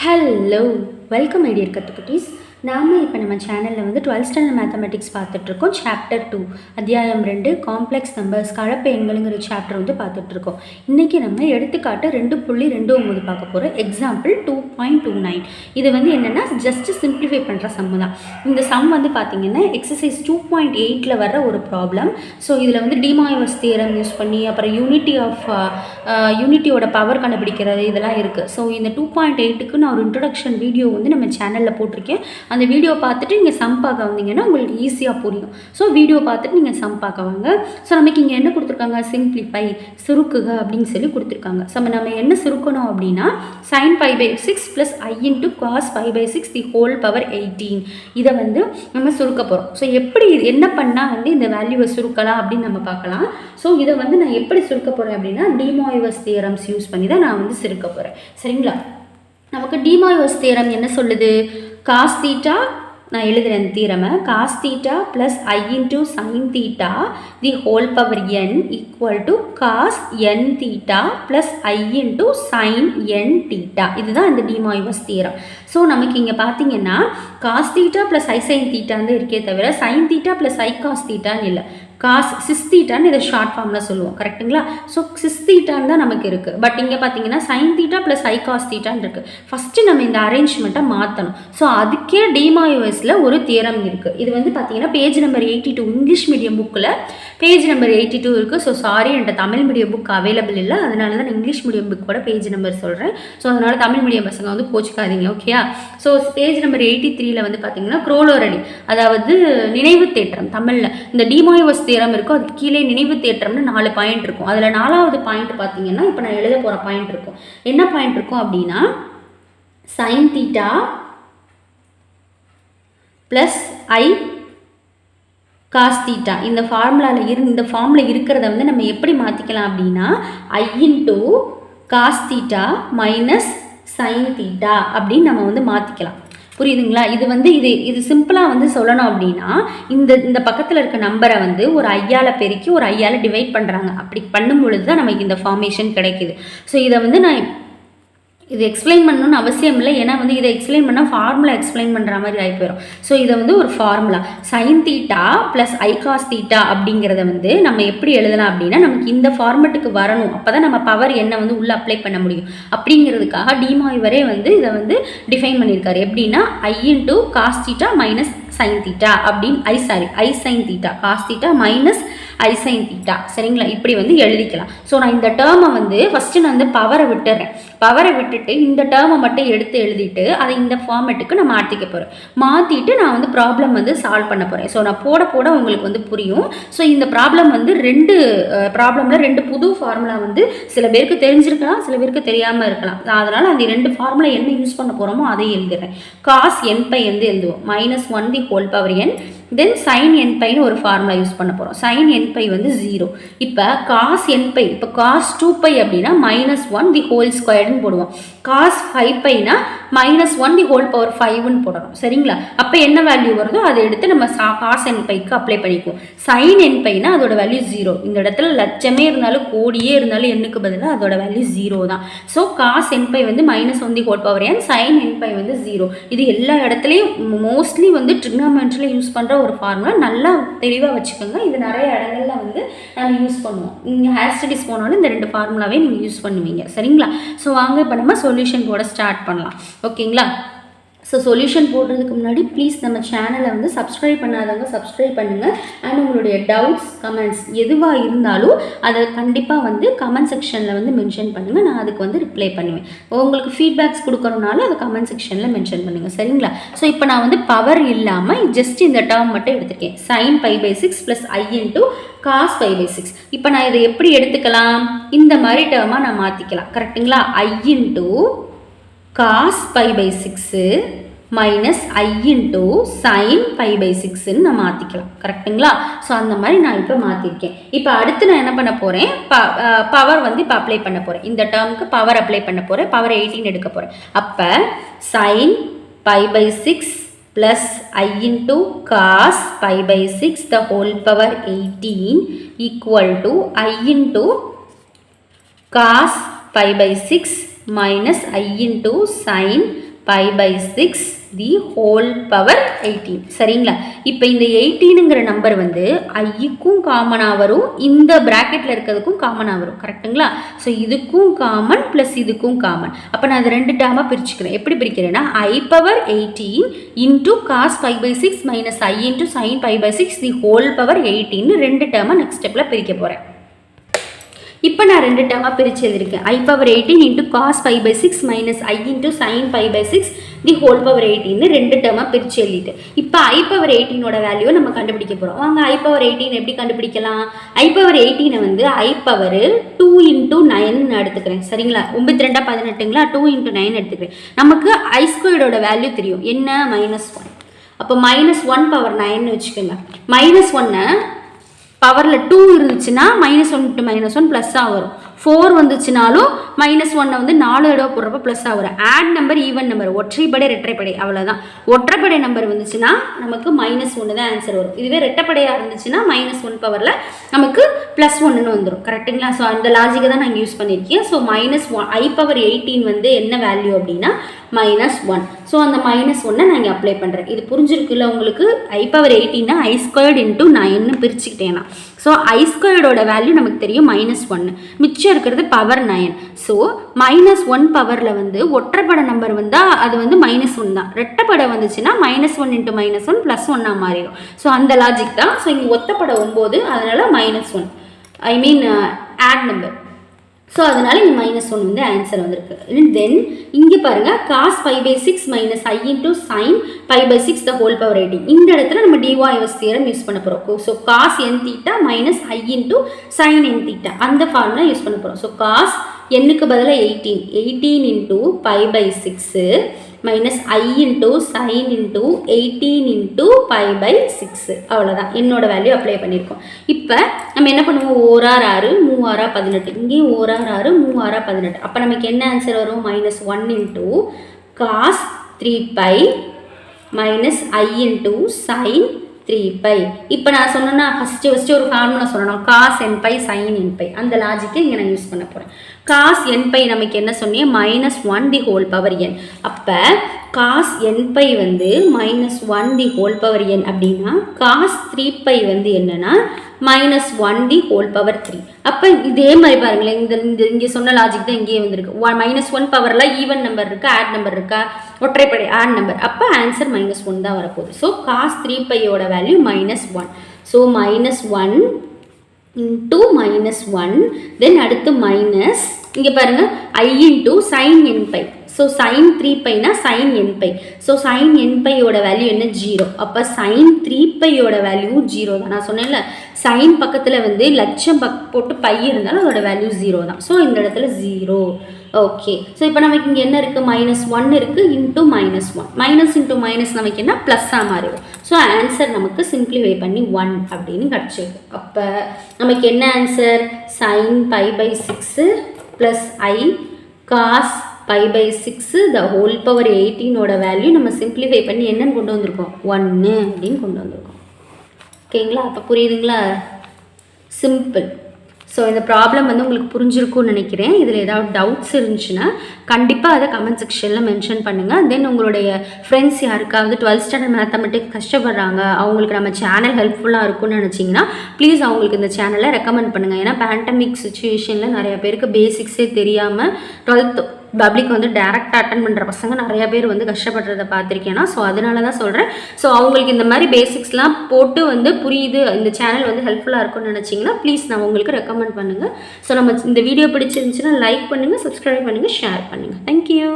Hello, welcome my dear Kattukutis. நாம் இப்போ நம்ம சேனலில் வந்து 12th ஸ்டாண்டர்ட் மேத்தமெட்டிக்ஸ் பார்த்துட்ருக்கோம். சாப்டர் 2 அத்தியாயம் 2 காம்ப்ளெக்ஸ் நம்பர்ஸ் கலப்பு எண்களுங்கிற சாப்டர் வந்து பார்த்துட்ருக்கோம். இன்றைக்கி நம்ம எடுத்துக்காட்டு 2.29 பார்க்க போகிறோம். எக்ஸாம்பிள் 2.29. இது வந்து என்னென்னா ஜஸ்ட் சிம்பிளிஃபை பண்ணுற சம்மு தான். இந்த சம் வந்து பார்த்திங்கன்னா எக்ஸசைஸ் 2.8 வர்ற ஒரு ப்ராப்ளம். ஸோ இதில் வந்து டிமாயோஸ் தியரம் யூஸ் பண்ணி அப்புறம் யூனிட்டியோட பவர் கண்டுபிடிக்கிறது இதெல்லாம் இருக்குது. ஸோ இந்த 2.8க்கு நான் ஒரு இன்ட்ரடக்ஷன் வீடியோ வந்து நம்ம சேனலில் போட்டிருக்கேன். அந்த வீடியோ பார்த்துட்டு நீங்கள் சம் பார்க்க வந்தீங்கன்னா உங்களுக்கு ஈஸியாக புரியும். ஸோ வீடியோ பார்த்துட்டு நீங்கள் சம் பார்க்க வாங்க. ஸோ நமக்கு இங்கே என்ன கொடுத்துருக்காங்க, சிம்பிளிஃபை சுருக்குக அப்படின்னு சொல்லி கொடுத்துருக்காங்க. ஸோ நம்ம என்ன சுருக்கணும் அப்படின்னா sin π/6 + i × cos π/6 the whole power 18 இதை வந்து நம்ம சுருக்க போகிறோம். ஸோ எப்படி என்ன பண்ணால் வந்து இந்த வேல்யூவை சுருக்கலாம் அப்படின்னு நம்ம பார்க்கலாம். ஸோ இதை வந்து நான் எப்படி சுருக்க போகிறேன் அப்படின்னா டிமாயோஸ் தியரம்ஸ் யூஸ் பண்ணி தான் நான் வந்து சுருக்க போகிறேன். சரிங்களா? நமக்கு டிமாயோஸ் தியரம் என்ன சொல்லுது, cos θ நான் எழுதுகிறேன் தீரமை cos θ + i × sin θ the whole power n = cos n θ + i × sin n θ. இதுதான் இந்த டிமாயோஸ் தியரம். ஸோ நமக்கு இங்கே பார்த்தீங்கன்னா cos θ + i sin θ இருக்கே தவிர sin θ + i cos θன்னு இல்லை. காஸ் சிஸ்தீட்டான்னு இதை ஷார்ட் ஃபார்மில் சொல்லுவோம். கரெக்டுங்களா? ஸோ சிஸ்தீட்டான்னு தான் நமக்கு இருக்குது. பட் இங்கே பார்த்தீங்கன்னா சைன் தீட்டா ப்ளஸ் ஐ காஸ் தீட்டான்னு இருக்குது. ஃபஸ்ட்டு நம்ம இந்த அரேஞ்ச்மெண்ட்டை மாற்றணும். ஸோ அதுக்கே டிமாயோஸில் ஒரு தியரம் இருக்குது. இது வந்து பார்த்தீங்கன்னா பேஜ் நம்பர் 82 இங்கிலீஷ் மீடியம் புக்கில் பேஜ் நம்பர் 82 இருக்குது. ஸோ சாரி, என்கிட்ட தமிழ் மீடியம் புக் அவைலபிள் இல்லை, அதனால தான் நான் இங்கிலீஷ் மீடியம் புக்கோட பேஜ் நம்பர் சொல்கிறேன். ஸோ அதனால் தமிழ் மீடியம் பசங்க வந்து கோச்சிக்காதீங்க, ஓகேயா? ஸோ பேஜ் நம்பர் 83 வந்து பார்த்தீங்கன்னா குரோலோரடி, அதாவது நினைவு தேற்றம் தமிழில் இந்த டிமாயோஸ் தியரம் இருக்கும். அதுக்கு கீழே நினைவு தேற்றம்னு 4 பாயிண்ட் இருக்கும். அதில் 4வது பாயிண்ட் பார்த்தீங்கன்னா இப்போ நான் எழுத போகிற பாயிண்ட் இருக்கும். என்ன பாயிண்ட் இருக்கும் அப்படின்னா sin θ + i cos θ இந்த ஃபார்முலாவில் இருக்கிறத வந்து நம்ம எப்படி மாற்றிக்கலாம் அப்படின்னா i × cos θ - sin θ அப்படின்னு நம்ம வந்து மாற்றிக்கலாம். புரியுதுங்களா? இது வந்து இது சிம்பிளாக வந்து சொல்லணும் அப்படின்னா இந்த பக்கத்தில் இருக்க நம்பரை வந்து ஒரு ஐயால் பெருக்கி ஒரு ஐயால் டிவைட் பண்ணுறாங்க. அப்படி பண்ணும் பொழுது தான் நமக்கு இந்த ஃபார்மேஷன் கிடைக்கிது. ஸோ இதை வந்து நான் இது எக்ஸ்பிளைன் பண்ணணும்னு அவசியம் இல்லை, ஏன்னா வந்து இதை எக்ஸ்பிளைன் பண்ணால் ஃபார்முலா எக்ஸ்பிளைன் பண்ணுற மாதிரி ஆகி போயிடும். ஸோ இதை வந்து ஒரு ஃபார்முலா sin θ + i cos θ அப்படிங்கிறத வந்து நம்ம எப்படி எழுதலாம் அப்படின்னா நமக்கு இந்த ஃபார்மெட்டுக்கு வரணும். அப்போ தான் நம்ம பவர் என்ன வந்து உள்ளே அப்ளை பண்ண முடியும். அப்படிங்கிறதுக்காக டிமாயோவரே வந்து இதை வந்து டிஃபைன் பண்ணியிருக்காரு. எப்படின்னா i × cos θ - sin θ அப்படின்னு i sin θ cos θ - i sin θ. சரிங்களா? இப்படி வந்து எழுதிக்கலாம். ஸோ நான் இந்த டேர்மை வந்து ஃபஸ்ட்டு நான் வந்து பவரை விட்டுட்டு இந்த டேர்மை மட்டும் எடுத்து எழுதிட்டு அதை இந்த ஃபார்மேட்டுக்கு நான் மாற்றிக்க போகிறேன். மாற்றிட்டு நான் வந்து ப்ராப்ளம் வந்து சால்வ் பண்ண போகிறேன். ஸோ நான் போட உங்களுக்கு வந்து புரியும். ஸோ இந்த ப்ராப்ளம் வந்து ரெண்டு புது ஃபார்முலா வந்து சில பேருக்கு தெரிஞ்சிருக்கலாம், சில பேருக்கு தெரியாமல் இருக்கலாம். அதனால் அந்த 2 ஃபார்முலா என்ன யூஸ் பண்ண போகிறோமோ அதை எழுதுறேன். cos nπ வந்து எழுதுவோம் -1 தி ஹோல் பவர் n. தென் sin nπன்னு ஒரு ஃபார்முலா யூஸ் பண்ண போகிறோம். sin nπ வந்து 0. இப்போ cos nπ இப்போ cos 2π அப்படின்னா -1 தி ஹோல் ஸ்கொயர்டுன்னு போடுவோம். cos 5πனா -1 தி ஹோல் பவர் 5ன்னு போடணும். சரிங்களா? அப்போ என்ன வேல்யூ வருதோ அதை எடுத்து நம்ம cos nπக்கு அப்ளை பண்ணிக்குவோம். sin nπனா அதோட வேல்யூ 0. இந்த இடத்துல லட்சமே இருந்தாலும் கோடியே இருந்தாலும் எண்ணுக்கு பதிலாக அதோட வேல்யூ 0 தான். ஸோ cos nπ வந்து -1 தி whole power n, sin nπ வந்து 0. இது எல்லா இடத்துலையும் மோஸ்ட்லி வந்து ட்ரிக்னாமெட்ரியில் யூஸ் பண்ணுற ஒரு ஃபார்முலா. நல்லா தெளிவாக வச்சுக்கோங்க. இது நிறைய இடங்கள்ல வந்து நம்ம யூஸ் பண்ணுவோம். நீங்கள் ஹேர் ஸ்டடிஸ் போனாலும் இந்த 2 ஃபார்முலாவே நீங்கள் யூஸ் பண்ணுவீங்க. சரிங்களா? ஸோ வாங்க இப்போ நம்ம சொல்யூஷன் போட ஸ்டார்ட் பண்ணலாம். ஓகேங்களா? ஸோ சொல்யூஷன் போடுறதுக்கு முன்னாடி ப்ளீஸ் நம்ம சேனலை வந்து சப்ஸ்கிரைப் பண்ணாதவங்க சப்ஸ்கிரைப் பண்ணுங்கள். அண்ட் உங்களுடைய டவுட்ஸ் கமெண்ட்ஸ் எதுவாக இருந்தாலும் அதை கண்டிப்பாக வந்து கமெண்ட் செக்ஷனில் வந்து மென்ஷன் பண்ணுங்கள். நான் அதுக்கு வந்து ரிப்ளை பண்ணுவேன். உங்களுக்கு ஃபீட்பேக்ஸ் கொடுக்கறனால அதை கமெண்ட் செக்ஷனில் மென்ஷன் பண்ணுங்கள். சரிங்களா? ஸோ இப்போ நான் வந்து பவர் இல்லாமல் ஜஸ்ட் இந்த டேர்ம் மட்டும் எடுத்துருக்கேன். sin π/6 + i × cos π/6. இப்போ நான் இதை எப்படி எடுத்துக்கலாம், இந்த மாதிரி டேர்மாக நான் மாற்றிக்கலாம். கரெக்டுங்களா? i × cos π/6 - i × sin π/6ன்னு நான் மாற்றிக்கலாம். கரெக்டுங்களா? ஸோ அந்த மாதிரி நான் இப்போ மாற்றிருக்கேன். இப்போ அடுத்து நான் என்ன பண்ண போகிறேன், பவர் வந்து இப்போ அப்ளை பண்ண போகிறேன். இந்த டேர்முக்கு பவர் அப்ளை பண்ண போகிறேன். பவர் 18 எடுக்க போகிறேன். அப்போ sin π/6 + i × cos π/6 the whole power 18 = i × cos π/6 - i × sin pi by 6 the whole power 18. சரிங்களா? இப்போ இந்த 18ங்கிற நம்பர் வந்து ஐக்கும் காமனாக வரும், இந்த ப்ராக்கெட்டில் இருக்கிறதுக்கும் காமனாக வரும். கரெக்டுங்களா? ஸோ இதுக்கும் காமன் ப்ளஸ் இதுக்கும் காமன். அப்போ நான் அதை 2 டேர்மாக பிரிச்சுக்கிறேன். எப்படி பிரிக்கிறேன்னா I power 18 into cos pi by 6 minus I into sin pi by 6 the whole power 18 2 டேர்மாக நெக்ஸ்ட் ஸ்டெப்பில் பிரிக்க போகிறேன். இப்போ நான் 2 டேர்மாக பிரித்து எழுதிருக்கேன். I power 18 into cos pi by 6 minus I into sin pi by 6 the whole power 18 2 டேர்மாக பிரித்து எழுதிட்டு இப்போ I power 18ஓட வேல்யூவை நம்ம கண்டுபிடிக்க போகிறோம். வாங்க I power 18 எப்படி கண்டுபிடிக்கலாம்? I power 18 வந்து I power 2 இன்டூ 9 எடுத்துக்கிறேன். சரிங்களா? 9 18ங்களா, 2 இன்டூ 9 எடுத்துக்கிறேன். நமக்கு I ஸ்கொயர்டோட வேல்யூ தெரியும் என்ன, -1. அப்போ -1 பவர் 9 வச்சுக்கோங்க. -1 பவரில் 2 இருந்துச்சுன்னா -1 × -1 ப்ளஸ்ஸாக வரும். 4 வந்துச்சுனாலும் -1 வந்து 4 தடவை போடுறப்ப ப்ளஸ்ஸாக வரும். ஆட் நம்பர் ஈவன் நம்பர், ஒற்றைப்படை ரெட்டைப்படை, அவ்வளோதான். ஒற்றைப்படை நம்பர் வந்துச்சுன்னா நமக்கு -1 தான் ஆன்சர் வரும். இதுவே ரெட்டைப்படையாக இருந்துச்சுன்னா -1 பவரில் நமக்கு +1ன்னு வந்துடும். கரெக்டுங்களா? ஸோ அந்த லாஜிக்கை தான் நான் யூஸ் பண்ணியிருக்கேன். ஸோ I power 18 வந்து என்ன வேல்யூ அப்படின்னா -1. ஸோ அந்த -1 நான் இங்கே அப்ளை பண்ணுறேன். இது புரிஞ்சிருக்குல்ல உங்களுக்கு? I power 18 I squared into 9 பிரிச்சுக்கிட்டேன்னா ஸோ I ஸ்கொயர்டோட வேல்யூ நமக்கு தெரியும் -1, மிச்சம் இருக்கிறது பவர் 9. ஸோ -1 பவரில் வந்து ஒற்றைப்படை நம்பர் வந்தால் அது வந்து -1 தான். ரெட்டைப்படை வந்துச்சுன்னா -1 × -1 +1 மாறிடும். ஸோ அந்த லாஜிக் தான். ஸோ இங்கே ஒத்தப்படை 9, அதனால் -1 ஐ மீன் ஆட் நம்பர். ஸோ அதனால் இங்கே -1 வந்து ஆன்சர் வந்திருக்கு. தென் இங்கே பாருங்கள் cos pi by 6 minus I into sin pi by 6 the whole power 18. இந்த இடத்துல நம்ம DYS தியரம் யூஸ் பண்ண போகிறோம். So cos n theta minus I into sin n theta அந்த ஃபார்முலா யூஸ் பண்ண போகிறோம். ஸோ cos n-க்கு பதிலாக 18 into pi by 6 minus I into sin into 18 into pi by 6 அவ்வளோதான். என்னோட வேல்யூ அப்ளை பண்ணியிருக்கோம். இப்போ நம்ம என்ன பண்ணுவோம்? 1 6 3 6 18, இங்கேயும் 1 6 3 6 18. அப்போ நமக்கு என்ன ஆன்சர் வரும்? -1 into cos 3π minus I into sin 3π. இப்போ நான் சொன்னேன்னா ஃபஸ்ட்டு ஒரு ஃபார்முலா சொல்லணும், cos nπ sin nπ. அந்த லாஜிக்கை இங்கே நான் யூஸ் பண்ண போகிறேன். cos nπ நமக்கு என்ன சொன்னேன்? -1 தி ஹோல் பவர் n. அப்போ cos nπ வந்து -1 தி ஹோல் பவர் n அப்படின்னா cos 3π வந்து என்னன்னா -1 தி ஹோல் பவர் 3. அப்போ இதே மாதிரி பாருங்களேன், இந்த இங்கே சொன்ன லாஜிக் தான் இங்கேயே வந்திருக்கு. -1 பவரில் ஈவன் நம்பர் இருக்கா, ஆட் நம்பர் இருக்கா, ஒற்றைப்படை ஆட் நம்பர். அப்போ ஆன்சர் -1 தான் வரப்போகுது. ஸோ cos 3πயோட வேல்யூ -1. ஸோ -1 இன்டூ -1 தென் அடுத்து மைனஸ் இங்கே பாருங்கள் I into sin nπ. So sin 3πனா sin nπ. ஸோ sin nπயோட வேல்யூ என்ன? 0. அப்போ sin 3πயோட வேல்யூ 0 தான். நான் சொன்னேன்ல sin பக்கத்தில் வந்து லட்சம் போட்டு பை இருந்தாலும் அதோட வேல்யூ 0 தான். ஸோ இந்த இடத்துல 0. ஓகே. ஸோ இப்போ நமக்கு இங்கே என்ன இருக்குது? -1 இருக்குது இன்டூ -1. மைனஸ் இன்டூ மைனஸ் நமக்கு என்ன? ப்ளஸ்ஸாக மாறிடும். ஸோ ஆன்சர் நமக்கு சிம்பிளிஃபை பண்ணி 1 அப்படின்னு கிடச்சிருக்கு. அப்போ நமக்கு என்ன answer? sin pi by 6 plus I cos pi by 6 the whole power 18ஓட வேல்யூ நம்ம சிம்பிளிஃபை பண்ணி என்னன்னு கொண்டு வந்திருக்கோம்? 1 அப்படின்னு கொண்டு வந்திருக்கோம். ஓகேங்களா? அப்போ புரியுதுங்களா? சிம்பிள். ஸோ இந்த ப்ராப்ளம் வந்து உங்களுக்கு புரிஞ்சிருக்கும்னு நினைக்கிறேன். இதில் ஏதாவது டவுட்ஸ் இருந்துச்சுன்னா கண்டிப்பாக அதை கமெண்ட் செக்ஷனில் மென்ஷன் பண்ணுங்கள். தென் உங்களுடைய ஃப்ரெண்ட்ஸ் யாருக்காவது 12th ஸ்டாண்டர்ட் மேத்தமெட்டிக்ஸ் கஷ்டப்படுறாங்க, அவங்களுக்கு நம்ம சேனல் ஹெல்ப்ஃபுல்லாக இருக்கும்னு நினச்சிங்கன்னா ப்ளீஸ் அவங்களுக்கு இந்த சேனலை ரெக்கமெண்ட் பண்ணுங்கள். ஏன்னா பேண்டமிக் சுச்சுவேஷனில் நிறைய பேருக்கு பேசிக்ஸே தெரியாமல் 12th பப்ளிக் வந்து டேரெக்டாக அட்டன் பண்ணுற பசங்க நிறையா பேர் வந்து கஷ்டப்படுறத பார்த்துருக்கேன்னா, ஸோ அதனால தான் சொல்கிறேன். ஸோ அவங்களுக்கு இந்த மாதிரி பேசிக்ஸ்லாம் போட்டு வந்து புரியுது, இந்த சேனல் வந்து ஹெல்ப்ஃபுல்லாக இருக்கும்னு நினச்சிங்கன்னா ப்ளீஸ் நான் உங்களுக்கு ரெக்கமெண்ட் பண்ணுங்கள். ஸோ நம்ம இந்த வீடியோ பிடிச்சிருந்துச்சுன்னா லைக் பண்ணுங்கள், சப்ஸ்கிரைப் பண்ணுங்கள், ஷேர் பண்ணுங்கள். தேங்க்யூ.